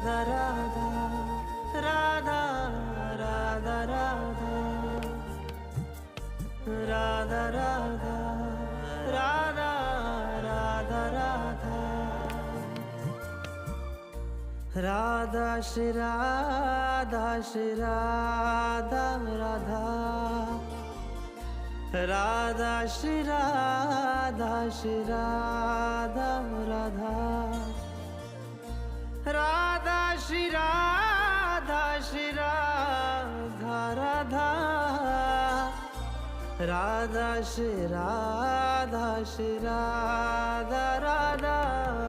Radha Radha Radha Radha Radha Radha Radha Radha Radha Radha Shri Radha Shri Radha Radha Radha Shri Radha Shri Radha Radha Radha Shri Radha Shri Radha Radha Radha Shri Radha Shri Radha Radha